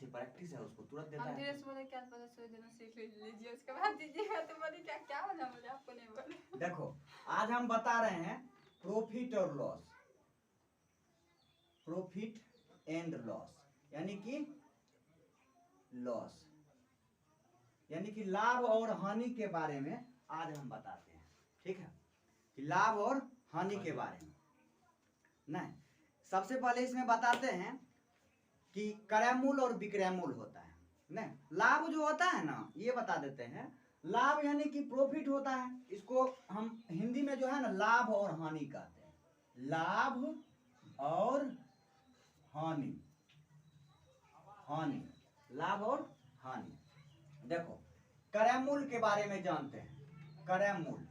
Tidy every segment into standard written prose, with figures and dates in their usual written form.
Practice है, उसको तुरंत देता हम धीरे है। से बोले क्या पता सोच देना सीख लीजिए, उसके बाद दीजिएगा तो बोले क्या क्या बोला, मुझे आपको नहीं बोले। देखो आज हम बता रहे हैं प्रॉफिट और लॉस, प्रॉफिट एंड लॉस, यानी कि लॉस यानी कि लाभ और हानि के बारे में आज हम बताते हैं। ठीक है, कि लाभ और हानि के बारे में नहीं, सबसे पहले इसमें बताते हैं कि क्रय मूल्य और विक्रय मूल्य होता है। नहीं, लाभ जो होता है ना, ये बता देते हैं। लाभ यानी कि प्रॉफिट होता है, इसको हम हिंदी में जो है ना लाभ और हानि कहते हैं। लाभ और हानि, हानि, लाभ और हानि। देखो क्रय मूल्य के बारे में जानते हैं। क्रय मूल्य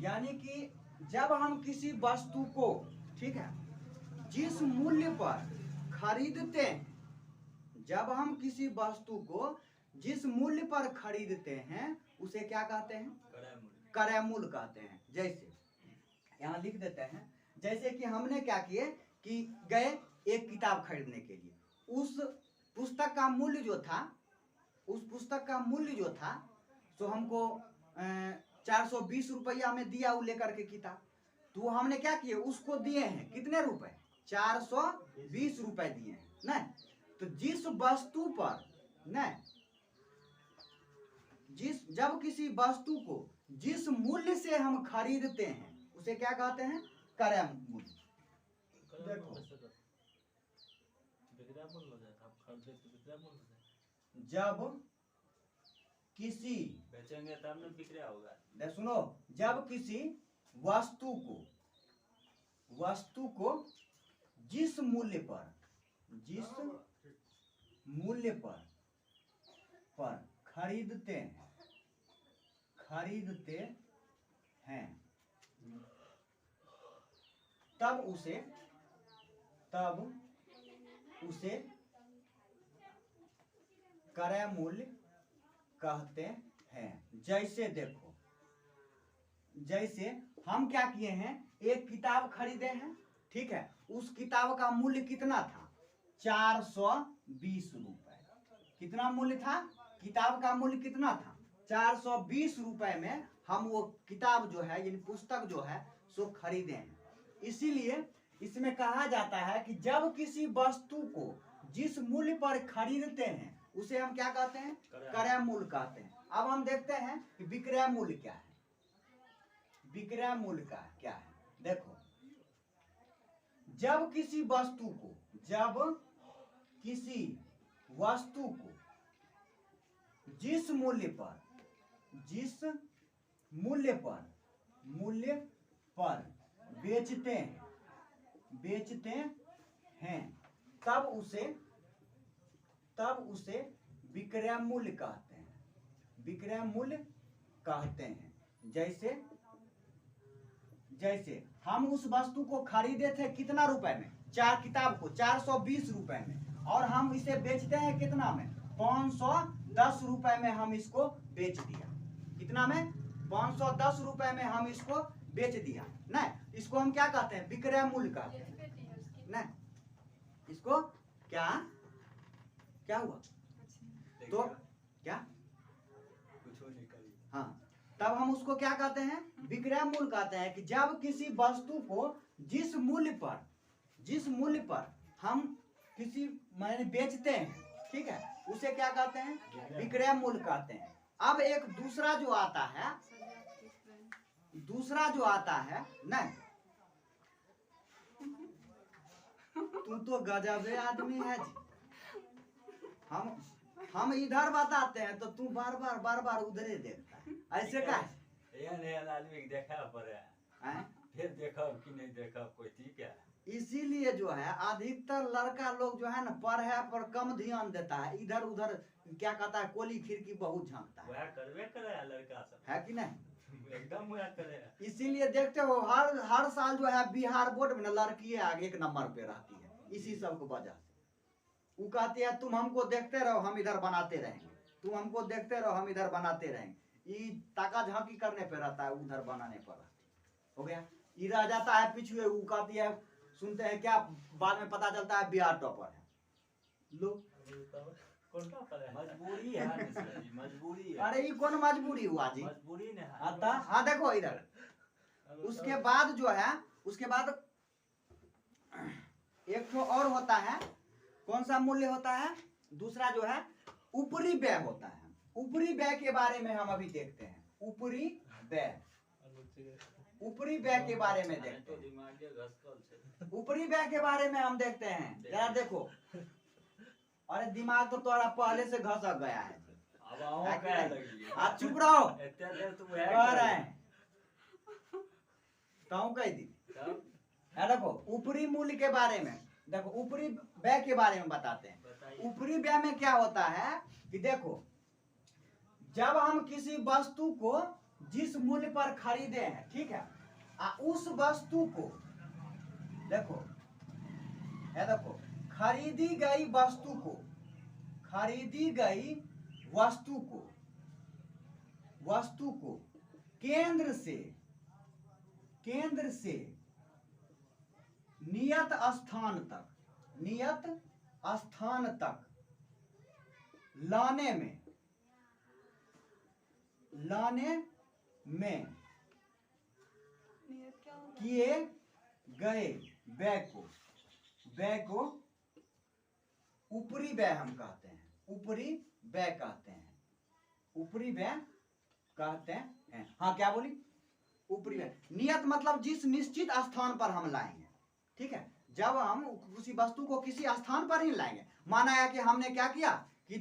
यानी कि जब हम किसी वस्तु को, ठीक है, जिस मूल्य पर खरीदते हैं, जब हम किसी वस्तु को जिस मूल्य पर खरीदते हैं उसे क्या कहते हैं? क्रय मूल्य कहते हैं। जैसे यहाँ लिख देते हैं, जैसे कि हमने क्या किए कि गए एक किताब खरीदने के लिए, उस पुस्तक का मूल्य जो था, उस पुस्तक का मूल्य जो था तो हमको 420 रुपया में दिया वो लेकर के किताब। तो हमने क्या किए, उसको दिए हैं कितने रुपए? 420 रुपए दिए हैं। नहीं, तो जिस वस्तु पर नहीं, जब किसी वस्तु को जिस मूल्य से हम खरीदते हैं उसे क्या कहते हैं? क्रय मूल्य। देखो जब किसी, बेचेंगे तब ना बिक्री होगा। सुनो, जब किसी वस्तु को जिस मूल्य पर खरीदते हैं तब उसे क्रय मूल्य कहते हैं। जैसे देखो, जैसे हम क्या किए हैं, एक किताब खरीदे हैं, ठीक है, उस किताब का मूल्य कितना था? 420 रुपए। कितना मूल्य था? किताब का मूल्य कितना था? 420 रुपए में हम वो किताब जो है, यानी पुस्तक जो है सो खरीदे हैं। इसीलिए इसमें कहा जाता है कि जब किसी वस्तु को जिस मूल्य पर खरीदते हैं उसे हम क्या कहते हैं? क्रय मूल्य कहते हैं। अब हम देखते हैं कि विक्रय मूल्य क्या है। विक्रय मूल्य का क्या है? देखो, जब किसी वस्तु को जिस मूल्य पर बेचते हैं तब उसे विक्रय मूल्य कहते हैं। विक्रय मूल्य कहते हैं। जैसे हम उस वस्तु को खरीदे थे कितना रुपए में? किताब को 420 रुपए में, और हम इसे बेचते हैं कितना में? 510 रुपए में हम इसको बेच दिया। कितना में? 510 रुपए में हम इसको बेच दिया। नहीं, इसको हम क्या कहते हैं? विक्रय मूल्य कहते हैं। नहीं, इसको क्या हुआ? तो क्या कुछ नहीं करी। हाँ, तब हम उसको क्या कहते हैं? विक्रय मूल्य कहते हैं। कि जब किसी वस्तु को जिस मूल्य पर हम किसी मायने बेचते हैं, ठीक है, उसे क्या कहते हैं? विक्रय मूल्य कहते हैं। अब एक दूसरा जो आता है, नहीं, तू तो गजबे आदमी है जी। हम इधर बताते हैं तो तू बार बार उधरे देखता है, ऐसे का है? आदमी देखा पड़े, फिर देखा कि नहीं देखा कोई ठीक है। इसीलिए जो है अधिकतर लड़का लोग जो है ना पढ़ाई पर कम ध्यान देता है, इधर उधर क्या कहता है, कोली खिड़की बहुत झांकता है। वह करवे करे लड़का सब, है कि नहीं? एकदम वह करे। इसीलिए देखते हो हर साल जो है बिहार बोर्ड में लड़की आगे 1 नंबर पे रहती है, इसी सब को वजह से। वो कहती है तुम हमको देखते रहो, हम इधर बनाते रहेंगे, तुम हमको देखते रहो, हम इधर बनाते रहेंगे। ये ताका झांकी करने पे रहता है, उधर बनाने पर रहती है। हो गया, ये रह जाता है पिछुए। वो कहती है, सुनते हैं क्या, बाद में पता चलता है बिहार टॉपर है। लो, कौन सा पर है? मजबूरी है मिश्रा जी, मजबूरी है। अरे ये कौन मजबूरी हुआ जी? मजबूरी ने आता हाँ देखो इधर, उसके बाद जो है, उसके बाद एक तो और होता है, कौन सा मूल्य होता है? दूसरा जो है ऊपरी व्यय होता है। ऊपरी व्यय के बारे में हम अभी देखते हैं। ऊपरी व्यय, ऊपरी व्यय के बारे में देखते हैं। दिमागे घसकल छे। ऊपरी व्यय के बारे में हम देखते हैं। जरा देखो, अरे दिमाग तो तुम्हारा पहले से घसक गया है। अब आओ क्या लगी? आज चुप रहो, इतने देर तू कह रहे हैं तो कह दी। तब है देखो ऊपरी मूल्य के बारे में, देखो ऊपरी व्यय के बारे में बताते हैं। बताइए। ऊपरी व्यय में क्या होता है कि देखो, जब हम किसी वस्तु को जिस मूल्य पर खरीदे हैं, ठीक है, उस वस्तु को देखो, है देखो, खरीदी गई वस्तु को, खरीदी गई वस्तु को, वस्तु को केंद्र से नियत स्थान तक, नियत स्थान तक लाने में नियत क्या होगा? किए गए व्यय को ऊपरी व्यय हम कहते हैं। ऊपरी व्यय कहते हैं। ऊपरी व्यय कहते हैं। हाँ क्या बोली? ऊपरी व्यय। नियत मतलब जिस निश्चित स्थान पर हम लाएंगे, ठीक है। जब हम किसी वस्तु को किसी स्थान पर ही लाएंगे, माना है कि हमने क्या किया कि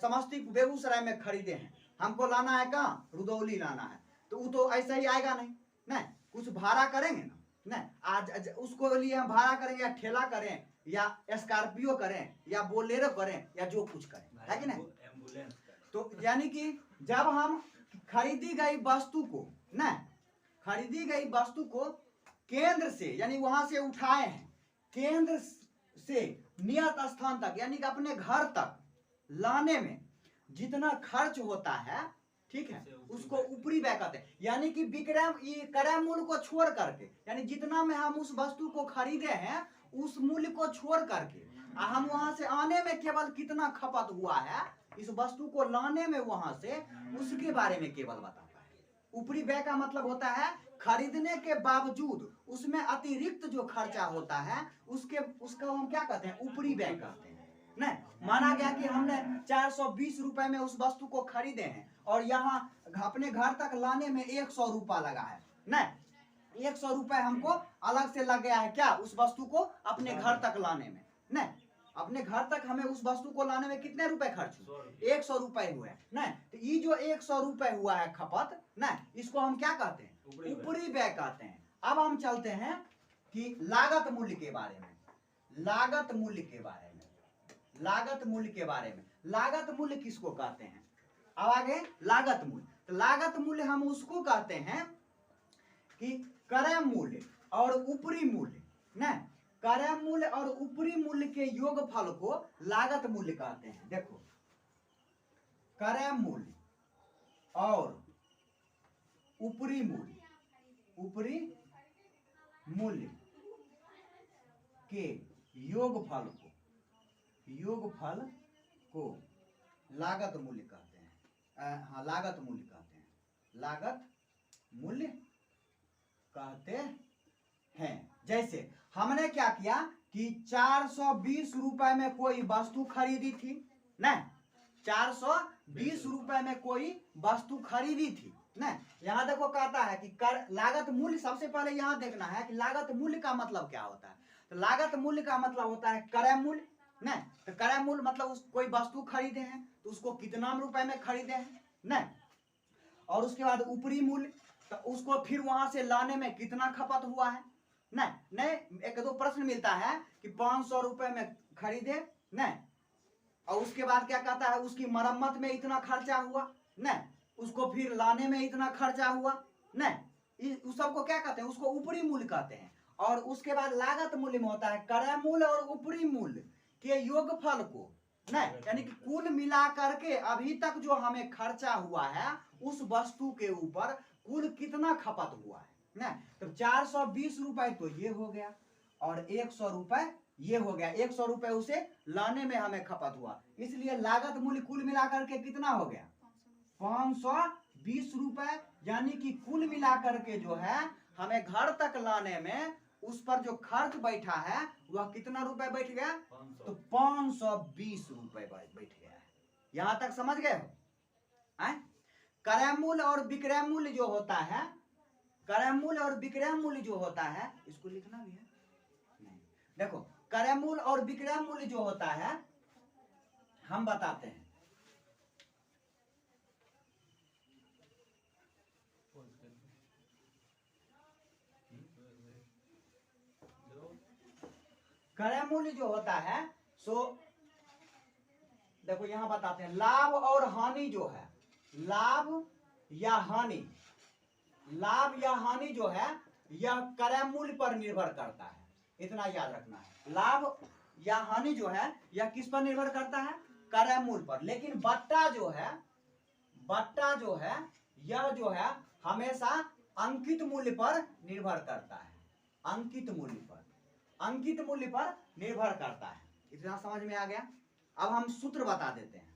समस्तीपुर बेगूसराय में खरीदे हैं, हमको लाना है कहाँ? रुदौली लाना है, तो वो तो ऐसा ही आएगा नहीं, नहीं कुछ भाड़ा करेंगे ना, नहीं आज उसको लिए हम भाड़ा करेंगे, या ठेला करें, या स्कॉर्पियो करें, या बोलेरो करें, या जो कुछ करें, है कि नहीं? एम्बुलेंस तो यानी कि जब हम खरीदी गई वस्तु को, न खरीदी गई वस्तु को केंद्र से, यानी वहां से उठाए हैं, केंद्र से नियत स्थान तक, यानी कि अपने घर तक लाने में जितना खर्च होता है, ठीक है, उसको ऊपरी व्यय कहते हैं। यानी कि विक्रय क्रय मूल्य को छोड़ करके, यानी जितना में हम उस वस्तु को खरीदे हैं, उस मूल्य को छोड़ करके हम वहां से आने में केवल कितना खपत हुआ है, इस वस्तु को लाने में वहां से, उसके बारे में केवल बताता है। ऊपरी व्यय का मतलब होता है खरीदने के बावजूद उसमें अतिरिक्त जो खर्चा होता है, उसका हम क्या कहते हैं? ऊपरी व्यय कहते हैं। नहीं माना गया कि हमने 420 रुपए में उस वस्तु को खरीदे हैं, और यहाँ अपने घर तक लाने में 100 रुपया लगा है, नहीं 100 रुपए हमको अलग से लग गया है, क्या? उस वस्तु को अपने घर तक लाने में, नहीं अपने घर तक हमें उस वस्तु को लाने में कितने रुपए खर्च हुए? 100 रुपए हुए, नहीं तो ये जो 100 रुपए हुआ है खपत, नहीं इसको हम क्या कहते हैं? ऊपरी व्यय कहते हैं। अब हम चलते हैं कि लागत मूल्य के बारे में, लागत मूल्य के बारे में, लागत मूल्य के बारे में। लागत मूल्य किसको कहते हैं? अब आगे लागत मूल्य, तो लागत मूल्य हम उसको कहते हैं कि क्रय मूल्य और ऊपरी मूल्य, नहीं क्रय मूल्य और ऊपरी मूल्य के योगफल को लागत मूल्य कहते हैं। देखो क्रय मूल्य और ऊपरी मूल्य, ऊपरी मूल्य के योगफल को लागत मूल्य कहते हैं। हाँ लागत मूल्य कहते हैं, लागत मूल्य कहते हैं। जैसे हमने क्या किया कि 420 रुपए में कोई वस्तु खरीदी थी, नहीं 420 रुपए में कोई वस्तु खरीदी थी, नहीं यहाँ देखो कहता है कि लागत मूल्य, सबसे पहले यहाँ देखना है कि लागत मूल्य का मतलब क्या होता है। तो लागत मूल्य का मतलब होता है क्रय मूल्य, नहीं तो क्रय मूल्य मतलब कोई वस्तु खरीदे हैं तो उसको कितना रुपए में खरीदे हैं, नहीं और उसके बाद ऊपरी मूल्य, तो उसको फिर वहां से लाने में कितना खपत हुआ है, नहीं एक दो प्रश्न मिलता है कि 500 रुपए में खरीदे, नहीं और उसके बाद क्या कहता है उसकी मरम्मत में इतना खर्चा हुआ, नहीं उसको फिर लाने में इतना खर्चा हुआ, नहीं उस सबको क्या कहते हैं? उसको ऊपरी मूल्य कहते हैं। और उसके बाद लागत मूल्य में होता है क्रय मूल्य और ऊपरी मूल्य के योगफल को, नहीं यानी कि कुल मिला करके अभी तक जो हमें खर्चा हुआ है उस वस्तु के ऊपर कुल कितना खपत हुआ है, नहीं तो 420 रुपए तो ये हो गया, और 100 रुपए ये हो गया 100 रुपए उसे लाने में हमें खपत हुआ, इसलिए लागत मूल्य कुल मिलाकर के कितना हो गया 520 रुपए। यानी कि कुल मिलाकर के जो है हमें घर तक लाने में उस पर जो खर्च बैठा है वह कितना रुपए बैठ गया, तो 520 रुपए बैठ गया है। यहां तक समझ गए हो? क्रय मूल्य और विक्रय मूल्य जो होता है, क्रय मूल्य और विक्रय मूल्य जो होता है, इसको लिखना भी है नहीं। देखो क्रय मूल्य और विक्रय मूल्य जो होता है हम बताते हैं। क्रय मूल्य जो होता है सो देखो यहां बताते हैं, लाभ और हानि जो है, लाभ या हानि, लाभ या हानि जो है यह क्रय मूल्य पर निर्भर करता है, इतना याद रखना है। लाभ या हानि जो है यह किस पर निर्भर करता है, क्रय मूल्य पर। लेकिन बट्टा जो है, बट्टा जो है यह जो है हमेशा अंकित मूल्य पर निर्भर करता है, अंकित मूल्य पर, अंकित मूल्य पर निर्भर करता है। इतना समझ में आ गया? अब हम सूत्र बता देते हैं।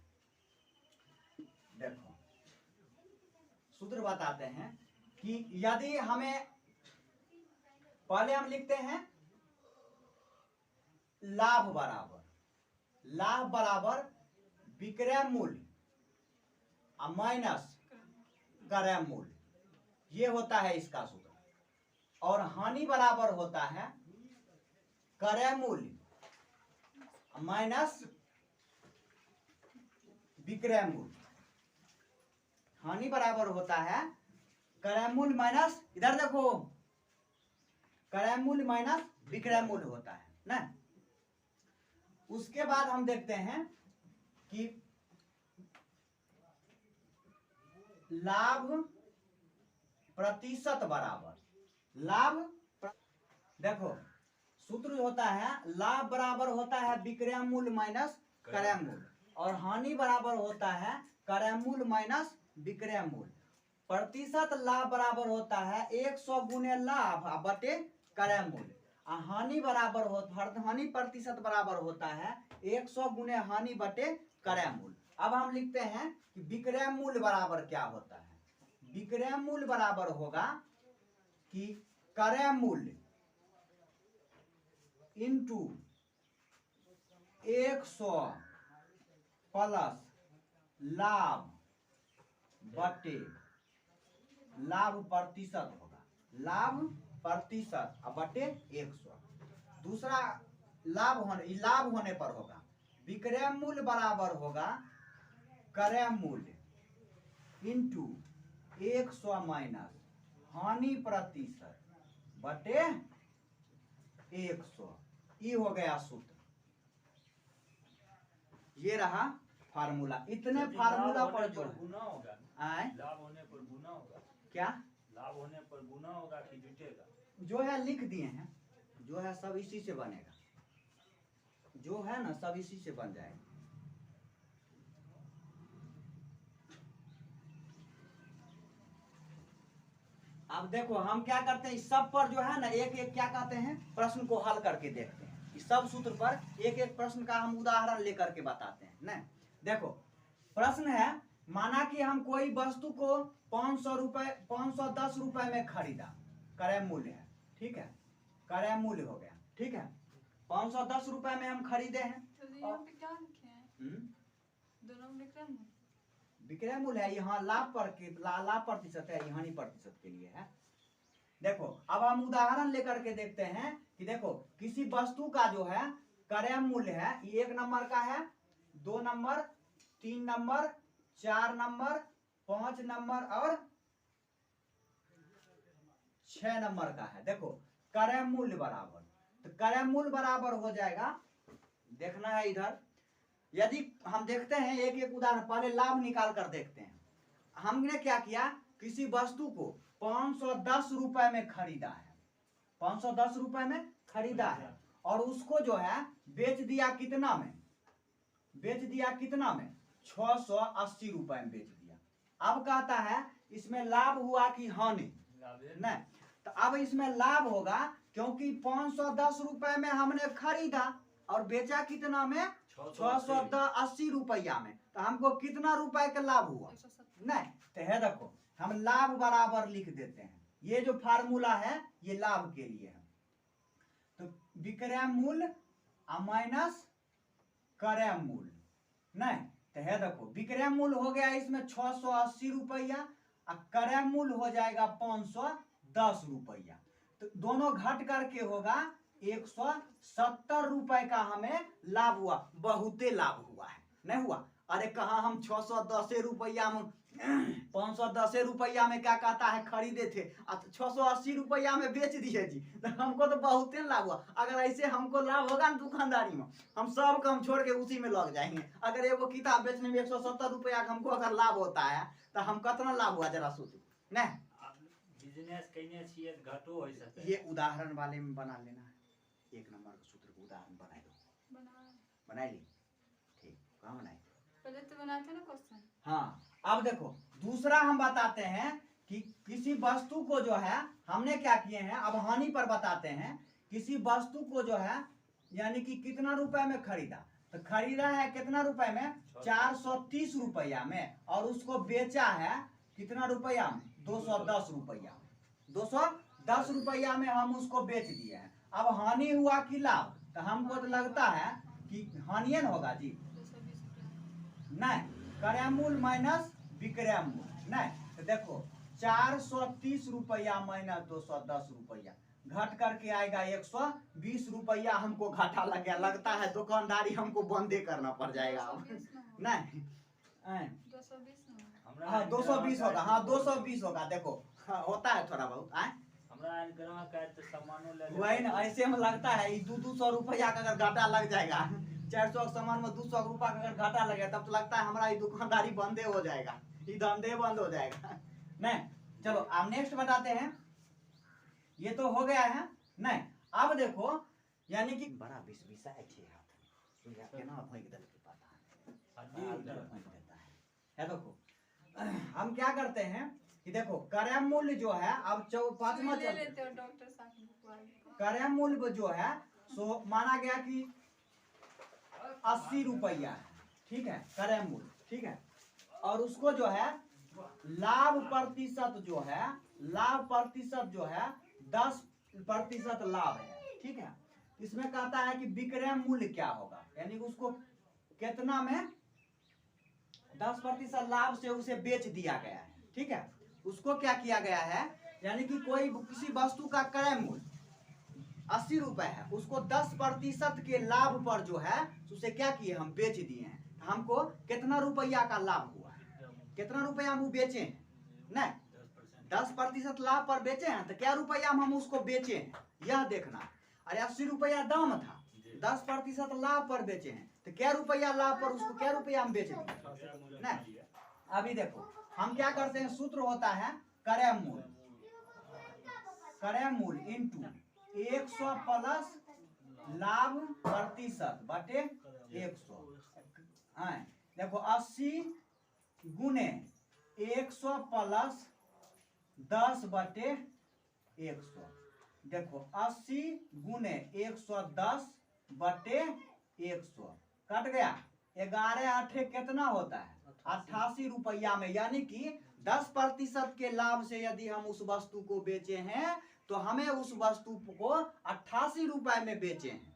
देखो सूत्र बताते हैं कि यदि हमें, पहले हम लिखते हैं लाभ बराबर, लाभ बराबर विक्रय मूल्य माइनस क्रय मूल्य, ये होता है इसका सूत्र। और हानि बराबर होता है क्रय मूल्य माइनस विक्रय मूल्य। हानि बराबर होता है क्रय मूल्य माइनस, इधर देखो, क्रय मूल्य माइनस विक्रय मूल्य होता है ना। उसके बाद हम देखते हैं कि लाभ प्रतिशत बराबर, लाभ देखो सूत्र होता है लाभ बराबर होता है विक्रय मूल्य माइनस क्रय मूल्य, और हानि बराबर होता है क्रय मूल्य माइनस विक्रय मूल्य। प्रतिशत लाभ बराबर होता है 100 गुने लाभ बटे क्रय मूल्य। हानि बराबर हानि प्रतिशत बराबर होता है 100 गुने हानि बटे क्रय मूल्य। अब हम लिखते हैं कि विक्रय मूल्य बराबर क्या होता है। विक्रय मूल्य बराबर होगा कि क्रय मूल्य इंटू 100 प्लस लाभ बटे लाभ प्रतिशत होगा, लाभ प्रतिशत बटे 100। दूसरा लाभ होने पर होगा विक्रय मूल्य बराबर होगा क्रय मूल्य इंटू 100 माइनस हानि प्रतिशत बटे 100। ये हो गया सूत्र, ये रहा फार्मूला। इतने फार्मूला पर जो गुना होगा, लाभ होने पर गुना होगा, क्या लाभ होने पर गुना होगा कि जुटेगा? जो है लिख दिए हैं, जो है सब इसी से बनेगा, जो है ना सब इसी से बन जाएगा। अब देखो हम क्या करते हैं, इस सब पर जो है ना एक एक क्या कहते हैं प्रश्न को हल करके देखते हैं। इस सब सूत्र पर एक एक प्रश्न का हम उदाहरण लेकर के बताते हैं ना। देखो प्रश्न है, माना कि हम कोई वस्तु को 510 रुपए में खरीदा, क्रय मूल्य है, ठीक है, क्रय मूल्य हो गया, ठीक है, 510 रुपए में हम खरीदे हैं। तो यहाँ पे क्या लिखे हैं? दोनों विक्रय मूल्य, विक्रय मूल्य है, यहाँ लाभ प्रतिशत है, यहाँ हानि प्रतिशत के लिए है। देखो अब हम उदाहरण लेकर के देखते हैं कि देखो किसी वस्तु का जो है क्रय मूल्य है, ये 1 नंबर का है, 2 नंबर, 3 नंबर, 4 नंबर, 5 नंबर और 6 नंबर का है। देखो क्रय मूल्य बराबर, तो क्रय मूल्य बराबर हो जाएगा, देखना है इधर। यदि हम देखते हैं एक एक उदाहरण, पहले लाभ निकाल कर देखते हैं। हमने क्या किया, किसी वस्तु को 510 रुपए में खरीदा है, 510 रुपए में खरीदा है, और उसको जो है बेच दिया कितना में, बेच दिया कितना में 680 रुपए में बेच दिया। अब कहता है इसमें लाभ हुआ कि हानि, नहीं, तो अब इसमें लाभ होगा क्योंकि 510 रुपए में हमने खरीदा और बेचा कितना में 680 रुपया में, तो हमको कितना रुपए का लाभ हुआ? 170 नहीं, तो है देखो हम लाभ बराबर लिख देते हैं। ये जो फार्मूला है ये लाभ के लिए है। तो विक्रय मूल्य माइनस क्रय मूल्य, नहीं तो है देखो विक्रय मूल्य हो गया इसमें 680 रुपया और क्रय मूल्य हो जाएगा 510 रुपया। तो दोनों घट करके होगा 170 रुपए का हमें लाभ हुआ। बहुते लाभ हुआ है, नहीं हुआ? अरे कहा हम 610 रुपया में 510 रुपया में क्या कहता है खरीदे थे, 680 रुपया में बेच दिए जी, तो हमको तो बहुते लाभ हुआ। अगर ऐसे हमको लाभ होगा ना दुकानदारी में, हम सब काम छोड़ के उसी में लग जाएंगे। अगर एगो किताब बेचने में 170 रुपया का हमको अगर लाभ होता है तो हम कितना लाभ हुआ जरा सोचो। नहीं बिजनेस कइने छिए त घटो होई सके। ये उदाहरण वाले में बना लेना है, 1 नंबर का सूत्र का उदाहरण बनाई दो। बनाई ली, ठीक, कहाँ बनाई? पहले तो बनाते ना क्वेश्चन। हाँ, अब देखो दूसरा हम बताते हैं कि किसी वस्तु को जो है हमने क्या किए हैं, अब हानि पर बताते हैं। किसी वस्तु को जो है यानी कि कितना रुपए में खरीदा, तो खरीदा है कितना रुपए में 430 रुपया में, और उसको बेचा है कितना रुपया में 210 रुपया। 210 रुपया में हम उसको बेच दिए हैं। अब हानि हुआ कि लाभ, तो हमको तो लगता है कि हानि न होगा जी। 220 रुपया। नहीं, क्रय मूल्य माइनस विक्रय मूल्य। नहीं तो देखो 430 रुपया माइनस 210 रुपया घट करके आएगा 120 रुपया। हमको घाटा लग गया, लगता है दुकानदारी हमको बंदे करना पड़ जाएगा। 220 नहीं 220 हाँ 220 होगा, हाँ 220 होगा। देखो हाँ, होता है थोड़ा बहुत आए हमरा ग्राहक का तो सामानो ले वही ना, ऐसे में लगता है 200 रुपया का अगर घाटा लग जाएगा, 400 के सामान में 200 रुपया का अगर घाटा लगे तब तो लगता है हमारा ये दुकानदारी बंदे हो जाएगा, ये धंधे बंद हो जाएगा। नहीं चलो अब नेक्स्ट बताते हैं। ये तो हो गया है। नहीं अब देखो यानी कि बड़ा विषा है केना फेंक दल के पता है। देखो हम क्या करते हैं कि देखो क्रय मूल्य जो है अब 5वां ले लेते हो डॉक्टर साहब बुक वाली। क्रय मूल्य जो है सो माना गया कि 80 रुपया है, ठीक है क्रय मूल्य, ठीक है। और उसको जो है लाभ प्रतिशत जो है, लाभ प्रतिशत जो है 10% लाभ है, ठीक है। इसमें कहता है कि विक्रय मूल्य क्या होगा, यानी कि उसको कितना में 10% लाभ से उसे बेच दिया गया है, ठीक है। उसको क्या किया गया है, यानी कि कोई किसी वस्तु का क्रय मूल्य 80 रुपए है, उसको 10% के लाभ पर जो है उसे क्या किए हम बेच दिए हैं। हमको कितना रुपया का लाभ हुआ है, कितना रुपया हम बेचे हैं, नहीं 10% लाभ पर बेचे हैं तो क्या रुपया में हम उसको बेचे हैं यह देखना। अरे 80 रुपया दाम था, 10% लाभ पर बेचे हैं तो क्या रुपया लाभ पर उसको क्या रुपया हम बेच दिए। नहीं अभी देखो हम क्या करते हैं, सूत्र होता है क्रय मूल्य, क्रय मूल्य इंटू 100 प्लस लाभ प्रतिशत बटे 100। हाँ देखो 80 गुने 100 प्लस 10 बटे 100। देखो 80 गुने 110 बटे 100 कट गया, 11 आठे कितना होता है 88 रुपया में। यानी कि 10% के लाभ से यदि हम उस वस्तु को बेचे हैं तो हमें उस वस्तु को 88 रुपए में बेचे हैं।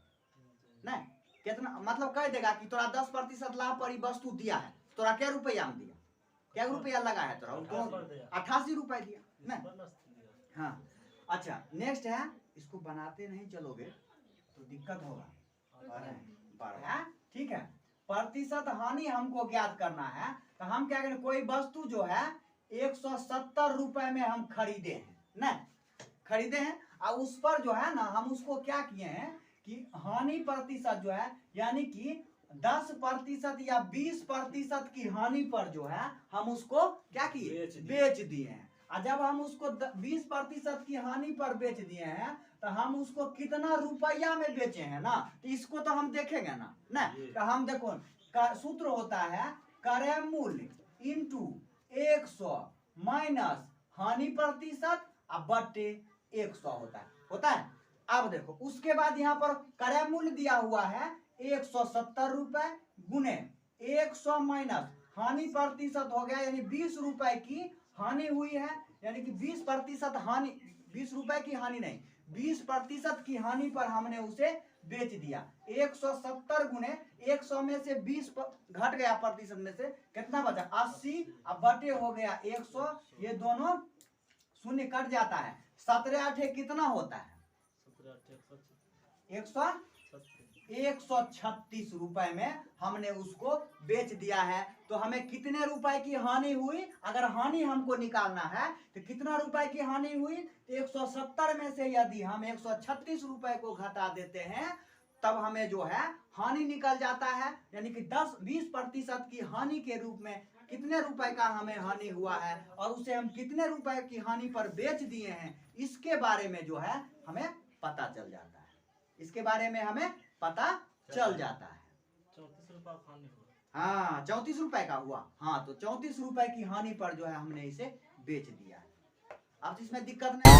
नहीं कितना मतलब कह देगा कि तोरा 10% लाभ पर ही वस्तु दिया है, तोरा क्या रुपया में दिया, क्या रुपया लगा है तोरा, उसको 88 रुपए दिया। नहीं हाँ अच्छा नेक्स्ट है, इसको बनाते नहीं चलोगे तो दिक्कत होगा, ठीक है। प्रतिशत हानि हमको ज्ञात करना है, तो हम क्या करें, कोई वस्तु जो है 170 रुपए में हम खरीदे हैं, नहीं खरीदे हैं और उस पर जो है ना हम उसको क्या किए हैं कि हानि प्रतिशत जो है यानी कि 10% या 20% की हानि पर जो है हम उसको क्या किए बेच दिए हैं। और जब हम उसको 20% की हानि पर बेच दिए हैं तो हम उसको कितना रुपया में बेचे हैं ना, तो इसको तो हम देखेंगे ना। नहीं तो हम देखो सूत्र होता है क्रय मूल्य इंटू 100 माइनस हानि प्रतिशत और बटे 100 होता है अब देखो उसके बाद यहाँ पर क्रय मूल्य दिया हुआ है 170 रुपए गुने 100 माइनस हानि प्रतिशत हो गया, यानी 20 रुपए की हानि हुई है, यानी कि 20% हानि, 20 रुपए की हानि नहीं, 20% की हानि पर हमने उसे बेच दिया। 170 गुने 100 में से 20 घट गया, प्रतिशत में से कितना बचा 80, अब बटे हो गया 100, ये दोनों शून्य कट जाता है। 17 कितना होता है 136 रुपए में हमने उसको बेच दिया है। तो हमें कितने रुपए की हानि हुई, अगर हानि हमको निकालना है तो कितना रुपए की हानि हुई, 170 में से यदि हम 136 रुपए को घटा देते हैं तब हमें जो है हानि निकल जाता है, यानी कि 10-20% की हानि के रूप में कितने रुपए का हमें हानि हुआ है और उसे हम कितने रुपए की हानि पर बेच दिए हैं, इसके बारे में जो है हमें पता चल जाता है। इसके बारे में हमें पता चल जाता है। 34 रुपए का हानि हुआ। हाँ 34 रुपए का हुआ, हाँ तो 34 रुपए की हानि पर जो है हमने इसे बेच दिया है। अब इसमें दिक्कत नहीं।